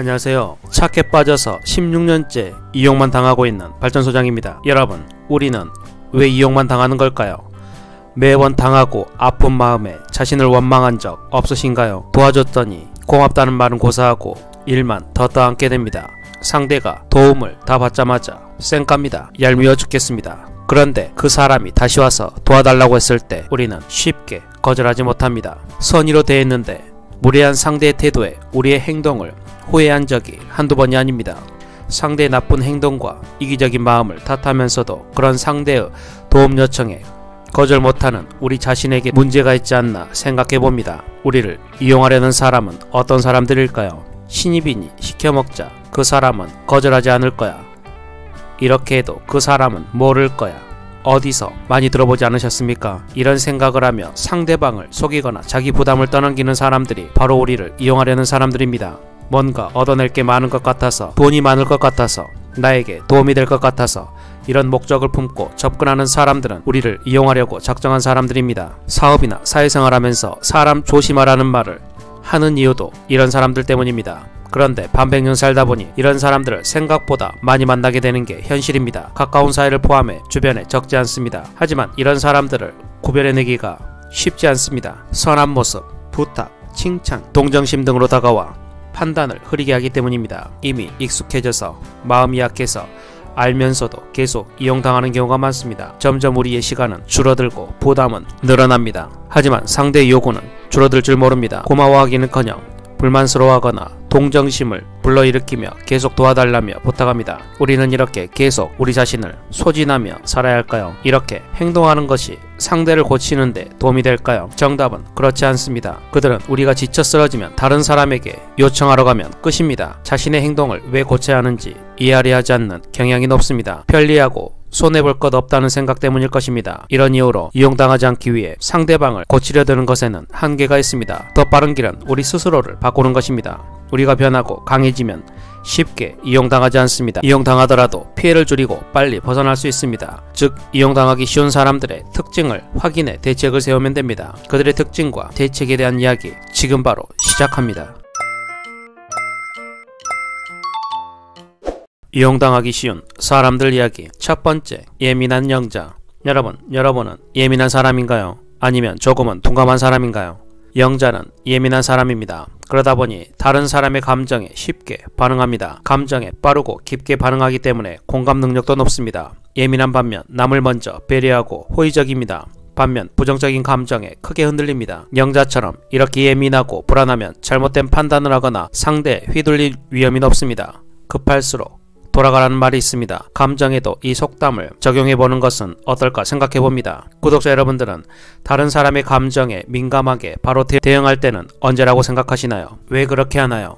안녕하세요. 착해 빠져서 16년째 이용만 당하고 있는 발전소장입니다. 여러분, 우리는 왜 이용만 당하는 걸까요? 매번 당하고 아픈 마음에 자신을 원망한 적 없으신가요? 도와줬더니 고맙다는 말은 고사하고 일만 더 떠안게 됩니다. 상대가 도움을 다 받자마자 쌩깝니다. 얄미워 죽겠습니다. 그런데 그 사람이 다시 와서 도와달라고 했을 때 우리는 쉽게 거절하지 못합니다. 선의로 대했는데 무례한 상대의 태도에 우리의 행동을 후회한 적이 한두 번이 아닙니다. 상대의 나쁜 행동과 이기적인 마음을 탓하면서도 그런 상대의 도움 요청에 거절 못하는 우리 자신에게 문제가 있지 않나 생각해봅니다. 우리를 이용하려는 사람은 어떤 사람들일까요? 신입이니 시켜먹자. 그 사람은 거절하지 않을 거야. 이렇게 해도 그 사람은 모를 거야. 어디서 많이 들어보지 않으셨습니까? 이런 생각을 하며 상대방을 속이거나 자기 부담을 떠넘기는 사람들이 바로 우리를 이용하려는 사람들입니다. 뭔가 얻어낼 게 많은 것 같아서, 돈이 많을 것 같아서, 나에게 도움이 될 것 같아서 이런 목적을 품고 접근하는 사람들은 우리를 이용하려고 작정한 사람들입니다. 사업이나 사회생활 하면서 사람 조심하라는 말을 하는 이유도 이런 사람들 때문입니다. 그런데 반백년 살다 보니 이런 사람들을 생각보다 많이 만나게 되는 게 현실입니다. 가까운 사이를 포함해 주변에 적지 않습니다. 하지만 이런 사람들을 구별해내기가 쉽지 않습니다. 선한 모습, 부탁, 칭찬, 동정심 등으로 다가와 판단을 흐리게 하기 때문입니다. 이미 익숙해져서 마음이 약해서 알면서도 계속 이용당하는 경우가 많습니다. 점점 우리의 시간은 줄어들고 부담은 늘어납니다. 하지만 상대의 요구는 줄어들 줄 모릅니다. 고마워하기는커녕 불만스러워하거나 동정심을 불러일으키며 계속 도와달라며 부탁합니다. 우리는 이렇게 계속 우리 자신을 소진하며 살아야 할까요? 이렇게 행동하는 것이 상대를 고치는데 도움이 될까요? 정답은 그렇지 않습니다. 그들은 우리가 지쳐 쓰러지면 다른 사람에게 요청하러 가면 끝입니다. 자신의 행동을 왜 고쳐야 하는지 이해하려 하지 않는 경향이 높습니다. 편리하고 손해볼 것 없다는 생각 때문일 것입니다. 이런 이유로 이용당하지 않기 위해 상대방을 고치려 드는 것에는 한계가 있습니다. 더 빠른 길은 우리 스스로를 바꾸는 것입니다. 우리가 변하고 강해지면 쉽게 이용당하지 않습니다. 이용당하더라도 피해를 줄이고 빨리 벗어날 수 있습니다. 즉, 이용당하기 쉬운 사람들의 특징을 확인해 대책을 세우면 됩니다. 그들의 특징과 대책에 대한 이야기 지금 바로 시작합니다. 이용당하기 쉬운 사람들 이야기. 첫 번째, 예민한 영자. 여러분은 예민한 사람인가요? 아니면 조금은 둔감한 사람인가요? 영자는 예민한 사람입니다. 그러다 보니 다른 사람의 감정에 쉽게 반응합니다. 감정에 빠르고 깊게 반응하기 때문에 공감 능력도 높습니다. 예민한 반면 남을 먼저 배려하고 호의적입니다. 반면 부정적인 감정에 크게 흔들립니다. 영자처럼 이렇게 예민하고 불안하면 잘못된 판단을 하거나 상대에 휘둘릴 위험이 높습니다. 급할수록 돌아가라는 말이 있습니다. 감정에도 이 속담을 적용해보는 것은 어떨까 생각해봅니다. 구독자 여러분들은 다른 사람의 감정에 민감하게 바로 대응할 때는 언제라고 생각하시나요? 왜 그렇게 하나요?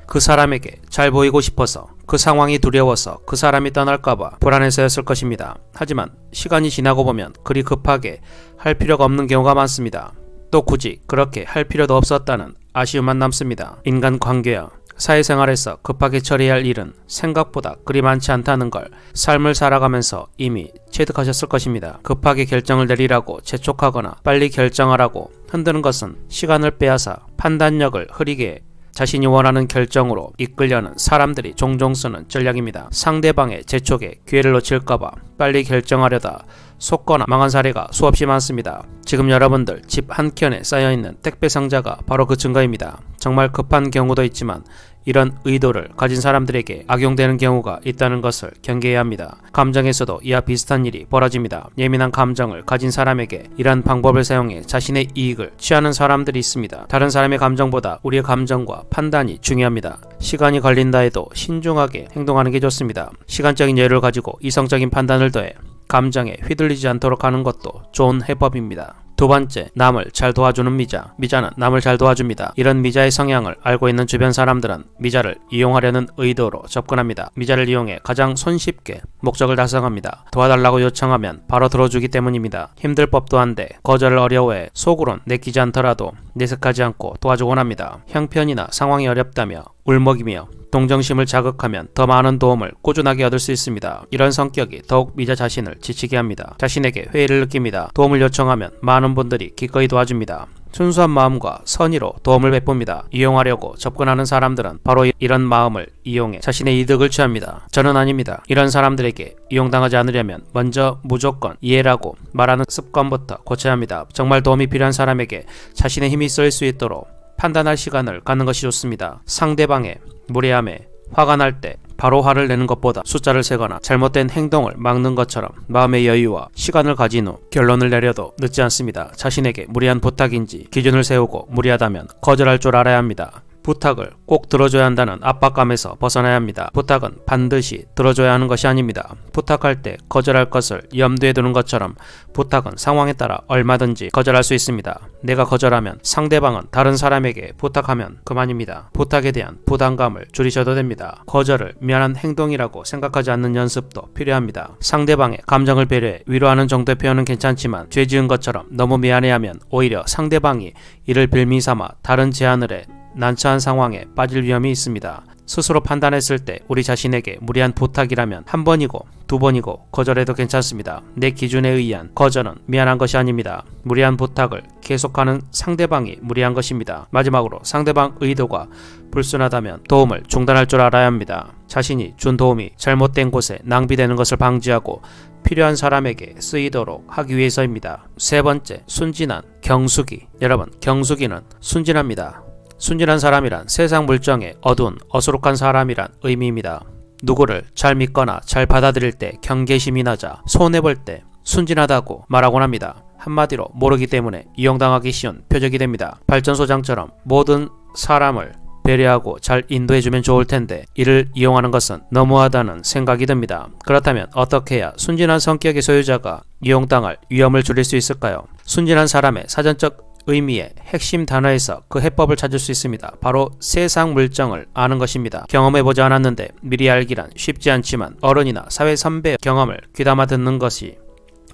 그 사람에게 잘 보이고 싶어서, 그 상황이 두려워서, 그 사람이 떠날까봐 불안해서였을 것입니다. 하지만 시간이 지나고 보면 그리 급하게 할 필요가 없는 경우가 많습니다. 또 굳이 그렇게 할 필요도 없었다는 아쉬움만 남습니다. 인간관계야 사회생활에서 급하게 처리해야 할 일은 생각보다 그리 많지 않다는 걸 삶을 살아가면서 이미 체득하셨을 것입니다. 급하게 결정을 내리라고 재촉하거나 빨리 결정하라고 흔드는 것은 시간을 빼앗아 판단력을 흐리게 자신이 원하는 결정으로 이끌려는 사람들이 종종 쓰는 전략입니다. 상대방의 재촉에 기회를 놓칠까봐 빨리 결정하려다 속거나 망한 사례가 수없이 많습니다. 지금 여러분들 집 한켠에 쌓여있는 택배 상자가 바로 그 증거입니다. 정말 급한 경우도 있지만 이런 의도를 가진 사람들에게 악용되는 경우가 있다는 것을 경계해야 합니다. 감정에서도 이와 비슷한 일이 벌어집니다. 예민한 감정을 가진 사람에게 이런 방법을 사용해 자신의 이익을 취하는 사람들이 있습니다. 다른 사람의 감정보다 우리의 감정과 판단이 중요합니다. 시간이 걸린다 해도 신중하게 행동하는 게 좋습니다. 시간적인 여유를 가지고 이성적인 판단을 더해 감정에 휘둘리지 않도록 하는 것도 좋은 해법입니다. 두 번째, 남을 잘 도와주는 미자. 미자는 남을 잘 도와줍니다. 이런 미자의 성향을 알고 있는 주변 사람들은 미자를 이용하려는 의도로 접근합니다. 미자를 이용해 가장 손쉽게 목적을 달성합니다. 도와달라고 요청하면 바로 들어주기 때문입니다. 힘들 법도 한데 거절을 어려워해 속으론 내키지 않더라도 내색하지 않고 도와주곤 합니다. 형편이나 상황이 어렵다며 울먹이며 동정심을 자극하면 더 많은 도움을 꾸준하게 얻을 수 있습니다. 이런 성격이 더욱 미자 자신을 지치게 합니다. 자신에게 회의를 느낍니다. 도움을 요청하면 많은 분들이 기꺼이 도와줍니다. 순수한 마음과 선의로 도움을 베풉니다. 이용하려고 접근하는 사람들은 바로 이런 마음을 이용해 자신의 이득을 취합니다. 저는 아닙니다. 이런 사람들에게 이용당하지 않으려면 먼저 무조건 이해라고 말하는 습관부터 고쳐야 합니다. 정말 도움이 필요한 사람에게 자신의 힘이 쓰일 수 있도록 판단할 시간을 갖는 것이 좋습니다. 상대방의 무례함에 화가 날 때 바로 화를 내는 것보다 숫자를 세거나 잘못된 행동을 막는 것처럼 마음의 여유와 시간을 가진 후 결론을 내려도 늦지 않습니다. 자신에게 무리한 부탁인지 기준을 세우고 무리하다면 거절할 줄 알아야 합니다. 부탁을 꼭 들어줘야 한다는 압박감에서 벗어나야 합니다. 부탁은 반드시 들어줘야 하는 것이 아닙니다. 부탁할 때 거절할 것을 염두에 두는 것처럼 부탁은 상황에 따라 얼마든지 거절할 수 있습니다. 내가 거절하면 상대방은 다른 사람에게 부탁하면 그만입니다. 부탁에 대한 부담감을 줄이셔도 됩니다. 거절을 미안한 행동이라고 생각하지 않는 연습도 필요합니다. 상대방의 감정을 배려해 위로하는 정도의 표현은 괜찮지만 죄 지은 것처럼 너무 미안해하면 오히려 상대방이 이를 빌미삼아 다른 제안을 해 난처한 상황에 빠질 위험이 있습니다. 스스로 판단했을 때 우리 자신에게 무리한 부탁이라면 한 번이고 두 번이고 거절해도 괜찮습니다. 내 기준에 의한 거절은 미안한 것이 아닙니다. 무리한 부탁을 계속하는 상대방이 무리한 것입니다. 마지막으로 상대방 의도가 불순하다면 도움을 중단할 줄 알아야 합니다. 자신이 준 도움이 잘못된 곳에 낭비되는 것을 방지하고 필요한 사람에게 쓰이도록 하기 위해서입니다. 세 번째, 순진한 경수기. 여러분, 경수기는 순진합니다. 순진한 사람이란 세상 물정에 어두운 어수룩한 사람이란 의미입니다. 누구를 잘 믿거나 잘 받아들일 때 경계심이 나자 손해볼 때 순진하다고 말하곤 합니다. 한마디로 모르기 때문에 이용당하기 쉬운 표적이 됩니다. 발전소장처럼 모든 사람을 배려하고 잘 인도해주면 좋을 텐데 이를 이용하는 것은 너무하다는 생각이 듭니다. 그렇다면 어떻게 해야 순진한 성격의 소유자가 이용당할 위험을 줄일 수 있을까요? 순진한 사람의 사전적 의미의 핵심 단어에서 그 해법을 찾을 수 있습니다. 바로 세상 물정을 아는 것입니다. 경험해보지 않았는데 미리 알기란 쉽지 않지만 어른이나 사회 선배의 경험을 귀담아 듣는 것이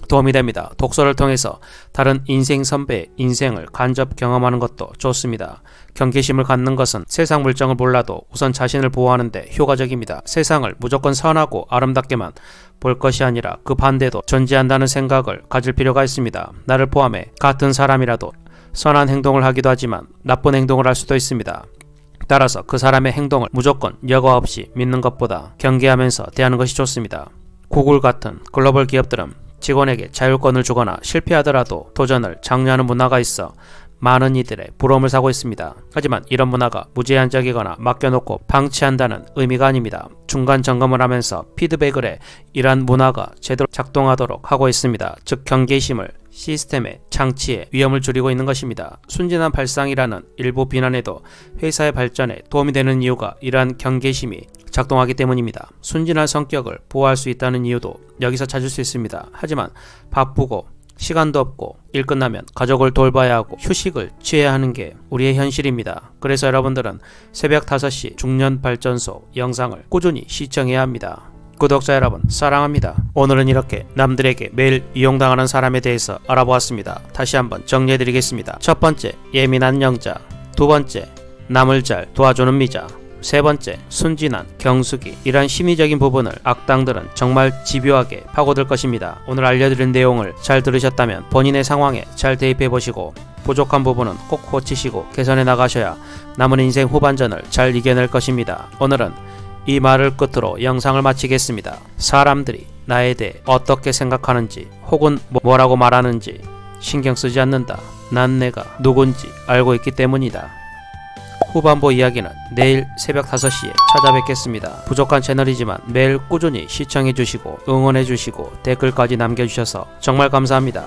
도움이 됩니다. 독서를 통해서 다른 인생 선배의 인생을 간접 경험하는 것도 좋습니다. 경계심을 갖는 것은 세상 물정을 몰라도 우선 자신을 보호하는 데 효과적입니다. 세상을 무조건 선하고 아름답게만 볼 것이 아니라 그 반대도 존재한다는 생각을 가질 필요가 있습니다. 나를 포함해 같은 사람이라도 선한 행동을 하기도 하지만 나쁜 행동을 할 수도 있습니다. 따라서 그 사람의 행동을 무조건 여과 없이 믿는 것보다 경계하면서 대하는 것이 좋습니다. 구글 같은 글로벌 기업들은 직원에게 자율권을 주거나 실패하더라도 도전을 장려하는 문화가 있어 많은 이들의 부러움을 사고 있습니다. 하지만 이런 문화가 무제한적이거나 맡겨놓고 방치한다는 의미가 아닙니다. 중간 점검을 하면서 피드백을 해 이러한 문화가 제대로 작동하도록 하고 있습니다. 즉 경계심을 시스템의 장치에 위험을 줄이고 있는 것입니다. 순진한 발상이라는 일부 비난에도 회사의 발전에 도움이 되는 이유가 이러한 경계심이 작동하기 때문입니다. 순진한 성격을 보호할 수 있다는 이유도 여기서 찾을 수 있습니다. 하지만 바쁘고 시간도 없고 일 끝나면 가족을 돌봐야 하고 휴식을 취해야 하는 게 우리의 현실입니다. 그래서 여러분들은 새벽 5시 중년발전소 영상을 꾸준히 시청해야 합니다. 구독자 여러분 사랑합니다. 오늘은 이렇게 남들에게 매일 이용당하는 사람에 대해서 알아보았습니다. 다시 한번 정리해드리겠습니다. 첫 번째, 예민한 영자. 두 번째, 남을 잘 도와주는 미자. 세 번째, 순진한 경수기. 이러한 심리적인 부분을 악당들은 정말 집요하게 파고들 것입니다. 오늘 알려드린 내용을 잘 들으셨다면 본인의 상황에 잘 대입해보시고 부족한 부분은 꼭 고치시고 개선해 나가셔야 남은 인생 후반전을 잘 이겨낼 것입니다. 오늘은 이 말을 끝으로 영상을 마치겠습니다. 사람들이 나에 대해 어떻게 생각하는지 혹은 뭐라고 말하는지 신경 쓰지 않는다. 난 내가 누군지 알고 있기 때문이다. 후반부 이야기는 내일 새벽 5시에 찾아뵙겠습니다. 부족한 채널이지만 매일 꾸준히 시청해주시고 응원해주시고 댓글까지 남겨주셔서 정말 감사합니다.